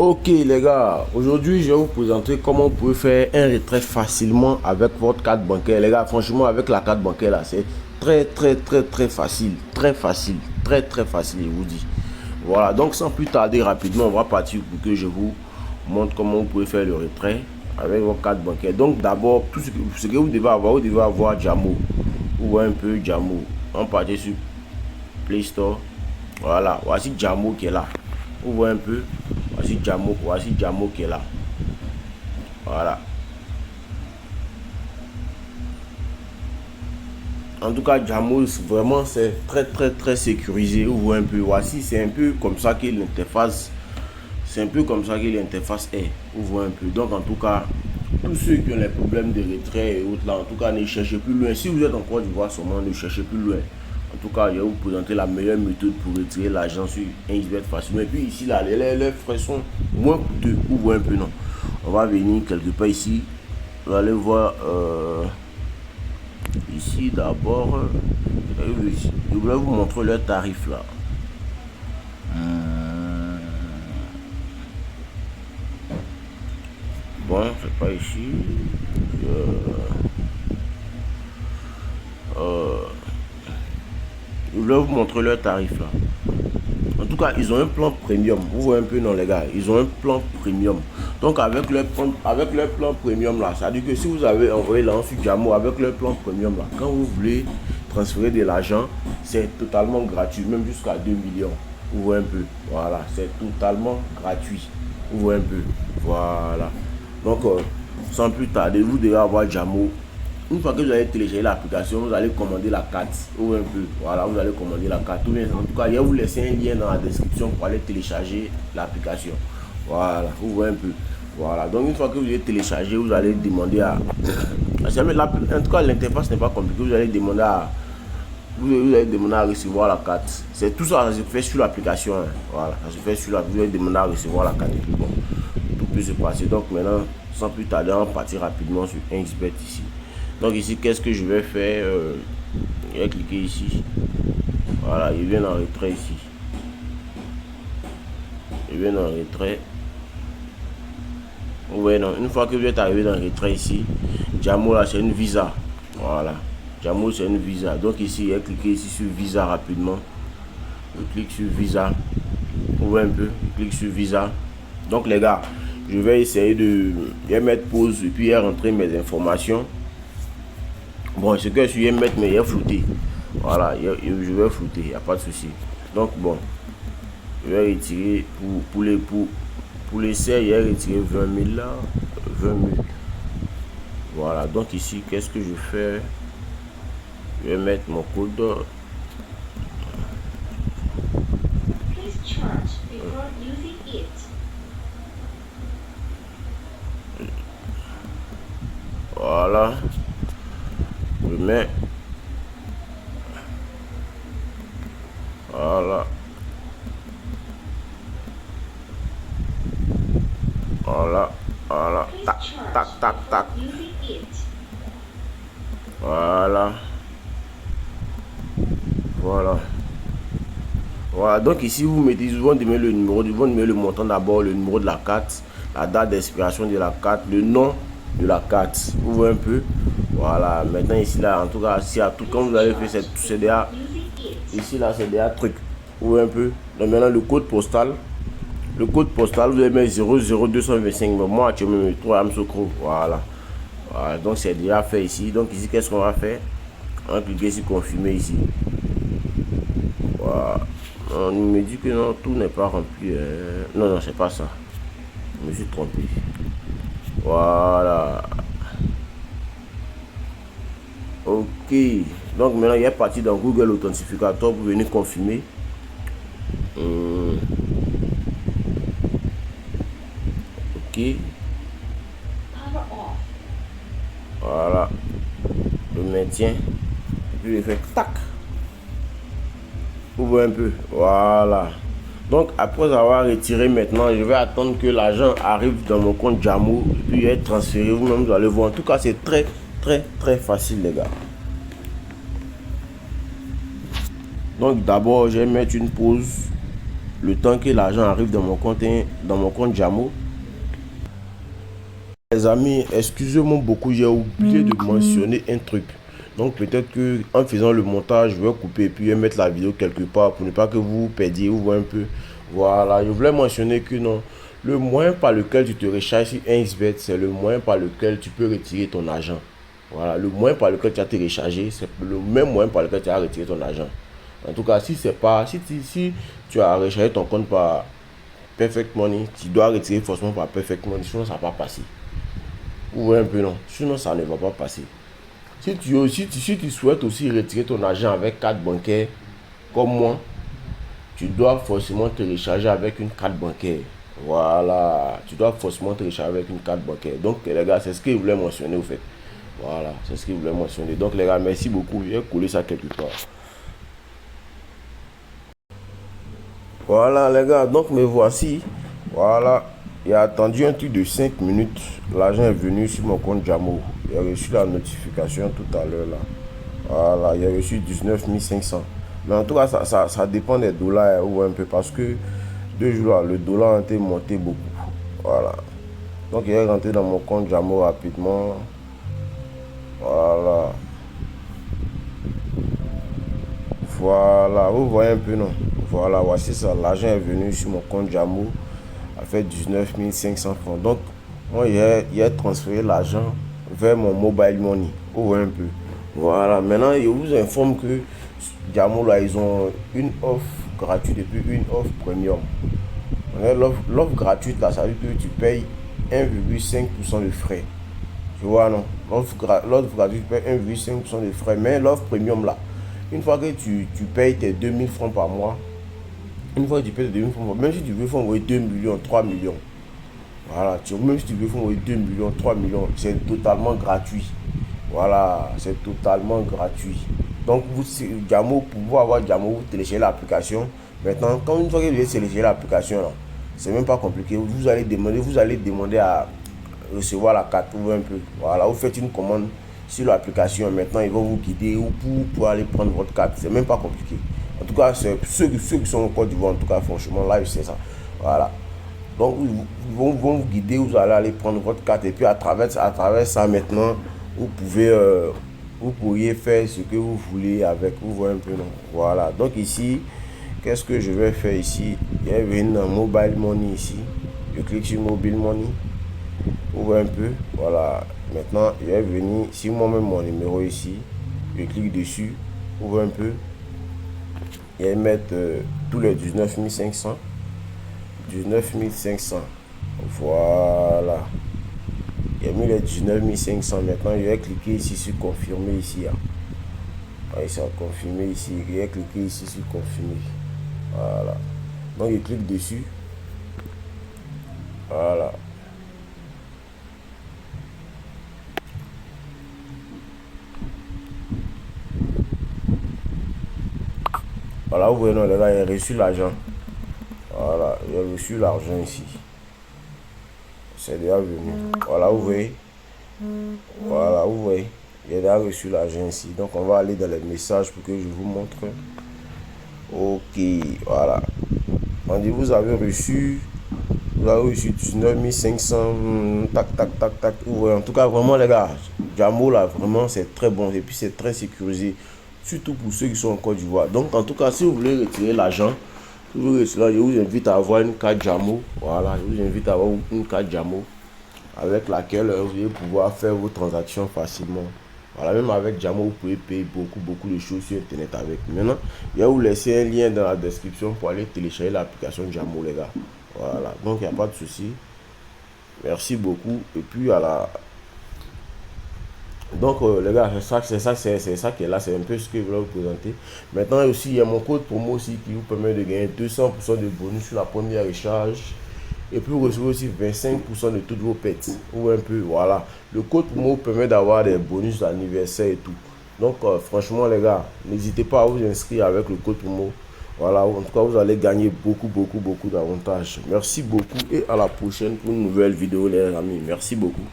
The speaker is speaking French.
Ok les gars, aujourd'hui je vais vous présenter comment vous pouvez faire un retrait facilement avec votre carte bancaire. Les gars, franchement avec la carte bancaire là, c'est très facile, très facile, très facile je vous dis. Voilà, donc sans plus tarder rapidement, on va partir pour que je vous montre comment vous pouvez faire le retrait avec votre carte bancaire. Donc d'abord, tout ce que vous devez avoir Jamo. Vous voyez un peu Jamo. On part sur Play Store. Voilà, voici Jamo qui est là. Vous voyez un peu. Voici Jamo qui est là. Voilà. En tout cas, Jamo, vraiment, c'est très sécurisé. Vous voyez un peu. Voici, c'est un peu comme ça que l'interface. C'est un peu comme ça que l'interface est. Vous voyez un peu. Donc, en tout cas, tous ceux qui ont les problèmes de retrait et autres là, en tout cas, ne cherchez plus loin. Si vous êtes en Côte d'Ivoire seulement, ne cherchez plus loin. En tout cas, je vais vous présenter la meilleure méthode pour retirer l'argent sur 1xBet facilement. Et puis ici, là, les frais sont moins coûteux. Vous voyez un peu, non? On va venir quelque part ici. Vous allez voir ici d'abord. Je voulais vous montrer leur tarif là. Bon, c'est pas ici. Je voulais vous montrer leur tarif là. En tout cas, ils ont un plan premium. Vous voyez un peu, non les gars? Ils ont un plan premium. Donc avec leur plan premium là, ça veut dire que si vous avez envoyé l'argent sur Jamo avec leur plan premium là, quand vous voulez transférer de l'argent, c'est totalement gratuit, même jusqu'à 2 millions. Vous voyez un peu? Voilà, c'est totalement gratuit. Vous voyez un peu? Voilà. Donc, sans plus tarder, vous devez avoir Jamo. Une fois que vous allez télécharger l'application, vous allez commander la carte. Ou un peu. Voilà, vous allez commander la carte. Ou bien, en tout cas, je vais vous laisser un lien dans la description pour aller télécharger l'application. Voilà, vous voyez un peu. Voilà, donc une fois que vous avez téléchargé, vous allez demander à... En tout cas, l'interface n'est pas compliquée. Vous allez demander à... Vous allez demander à recevoir la carte. C'est tout ça, ça se fait sur l'application. Hein. Voilà, ça se fait sur l'application. Vous allez demander à recevoir la carte. Et puis bon, tout peut se passer. Donc maintenant, sans plus tarder, on va partir rapidement sur 1xBet ici. Donc ici, qu'est-ce que je vais faire? Je vais cliquer ici. Voilà, il vient en retrait ici. Il vient en retrait. Vous voyez, non, une fois que vous êtes arrivé dans le retrait ici, Jamo là, c'est une visa. Voilà, Jamo c'est une visa. Donc ici, je vais cliquer ici sur visa rapidement. Je clique sur visa. Vous voyez un peu, je clique sur visa. Donc les gars, je vais essayer de mettre pause et puis rentrer mes informations. Bon, ce que je vais mettre, mais il est flouté. Voilà, je vais flouter, il n'y a pas de souci. Donc, bon, je vais retirer pour l'essai, il vais retirer 20 000 là. 20 000. Voilà, donc ici, qu'est-ce que je fais? Je vais mettre mon code. Voilà. Je mets. Voilà. Voilà. Voilà. Tac. Voilà. Voilà. Donc ici, vous mettez souvent le numéro, vous mettez le montant d'abord, le numéro de la carte, la date d'expiration de la carte, le nom de la carte. Vous voyez un peu? Voilà. Maintenant ici là, en tout cas, si à tout quand vous avez fait c'est déjà ici là, c'est déjà truc. Vous voyez un peu? Donc maintenant le code postal. Le code postal, vous allez mettre 00225. Mais moi, tu me mets 3 Amsocro. Voilà. Voilà. Donc c'est déjà fait ici. Donc ici, qu'est-ce qu'on va faire? On va cliquer sur confirmer ici. Voilà. On me dit que non, tout n'est pas rempli. Non, c'est pas ça. Je me suis trompé. Voilà. Ok. Donc maintenant, il est parti dans Google Authentificator pour venir confirmer. Ok. Voilà. Le maintien. Puis je fais tac. Vous voyez un peu. Voilà. Donc après avoir retiré maintenant, je vais attendre que l'argent arrive dans mon compte Jamo et puis être transféré. Vous-même vous allez voir. En tout cas, c'est très facile les gars. Donc d'abord, je vais mettre une pause. le temps que l'argent arrive dans mon compte Jamo. Les amis, excusez-moi beaucoup, j'ai oublié de mentionner un truc. Donc peut-être que en faisant le montage, je vais couper et puis mettre la vidéo quelque part pour ne pas que vous perdiez ou voyez un peu. Voilà, je voulais mentionner que non, le moyen par lequel tu te recharges sur 1xBet, c'est le moyen par lequel tu peux retirer ton argent. Voilà, le moyen par lequel tu as te rechargé, c'est le même moyen par lequel tu as retiré ton argent. En tout cas, si tu as rechargé ton compte par Perfect Money, tu dois retirer forcément par Perfect Money, sinon ça ne va pas passer. Vous voyez un peu, non? Sinon ça ne va pas passer. Si tu souhaites aussi retirer ton argent avec carte bancaire, comme moi, tu dois forcément te recharger avec une carte bancaire. Voilà, tu dois forcément te recharger avec une carte bancaire. Donc les gars, c'est ce que je voulais mentionner au fait. Voilà, c'est ce que je voulais mentionner. Donc les gars, merci beaucoup. Je vais coller ça quelque part. Voilà les gars, donc me voici. Voilà, il a attendu un truc de 5 minutes. L'argent est venu sur mon compte Jamo. J'ai reçu la notification tout à l'heure là. Voilà, il a reçu 19 500. Mais en tout cas, ça dépend des dollars ou un peu parce que 2 jours là, le dollar a été monté beaucoup. Voilà. Donc il est rentré dans mon compte Jamo rapidement. Voilà. Voilà, vous voyez un peu non? Voilà, voici ça. L'argent est venu sur mon compte Jamo. A fait 19 500 francs. Donc, moi, il a transféré l'argent vers mon mobile money. Vous voyez un peu. Voilà, maintenant, je vous informe que Jamo, là, ils ont une offre gratuite et puis une offre premium. L'offre gratuite, là, ça veut dire que tu payes 1,5% de frais. Tu vois, non? L'offre gratuite, tu payes 1,5% de frais. Mais l'offre premium, là, une fois que tu payes tes 2000 francs par mois, une fois que tu payes tes 2000 francs par mois, même si tu veux faire envoyer 2 millions, 3 millions, voilà, même si tu veux faire envoyer 2 millions, 3 millions, c'est totalement gratuit. Voilà, c'est totalement gratuit. Donc, Jamo, pour pouvoir avoir Jamo, vous téléchargez l'application. Maintenant, quand une fois que vous avez téléchargé l'application, c'est même pas compliqué. Vous allez demander à recevoir la carte un peu. Voilà, vous faites une commande sur l'application. Maintenant, ils vont vous guider pour aller prendre votre carte. C'est même pas compliqué. En tout cas, c'est ceux qui sont au Côte d'Ivoire, en tout cas, franchement, là, c'est ça. Voilà. Donc, ils vont vous guider, vous allez aller prendre votre carte. Et puis, à travers ça, maintenant, vous pourriez faire ce que vous voulez avec. Vous voyez un peu, non? Voilà. Donc, ici, qu'est-ce que je vais faire ici? Il y a une mobile money ici. Je clique sur mobile money. Vous voyez un peu, voilà. Maintenant, je vais venir sur moi-même mon numéro ici. Je clique dessus. Vous voyez un peu. Je vais mettre tous les 19 500. 19 500. Voilà. J'ai mis les 19 500. Maintenant, je vais cliquer ici sur confirmer ici. Oui, ça va confirmer ici. Je vais cliquer ici sur confirmer. Voilà. Donc, je clique dessus. Voilà. Voilà, vous voyez, non, les gars, j'ai reçu l'argent. Voilà, j'ai reçu l'argent ici. C'est déjà venu. Voilà, vous voyez. Voilà, vous voyez. J'ai déjà reçu l'argent ici. Donc, on va aller dans les messages pour que je vous montre. Ok, voilà. On dit, vous avez reçu 19 500. Tac, tac, tac, tac. Vous voyez. En tout cas, vraiment, les gars, Jamo, là, vraiment, c'est très bon. Et puis, c'est très sécurisé. Surtout pour ceux qui sont en Côte d'Ivoire. Donc, en tout cas, si vous voulez retirer l'argent, je vous invite à avoir une carte Jamo. Voilà, je vous invite à avoir une carte Jamo avec laquelle vous allez pouvoir faire vos transactions facilement. Voilà, même avec Jamo, vous pouvez payer beaucoup de choses sur Internet avec. Maintenant, je vais vous laisser un lien dans la description pour aller télécharger l'application Jamo, les gars. Voilà, donc il n'y a pas de souci. Merci beaucoup. Et puis, à la... Donc les gars, c'est ça qui est là, c'est un peu ce que je voulais vous présenter. Maintenant aussi, il y a mon code promo aussi qui vous permet de gagner 200% de bonus sur la première recharge. Et puis vous recevez aussi 25% de toutes vos pets. Ou un peu, voilà. Le code promo vous permet d'avoir des bonus d'anniversaire et tout. Donc franchement les gars, n'hésitez pas à vous inscrire avec le code promo. Voilà, en tout cas vous allez gagner beaucoup d'avantages. Merci beaucoup et à la prochaine pour une nouvelle vidéo les amis. Merci beaucoup.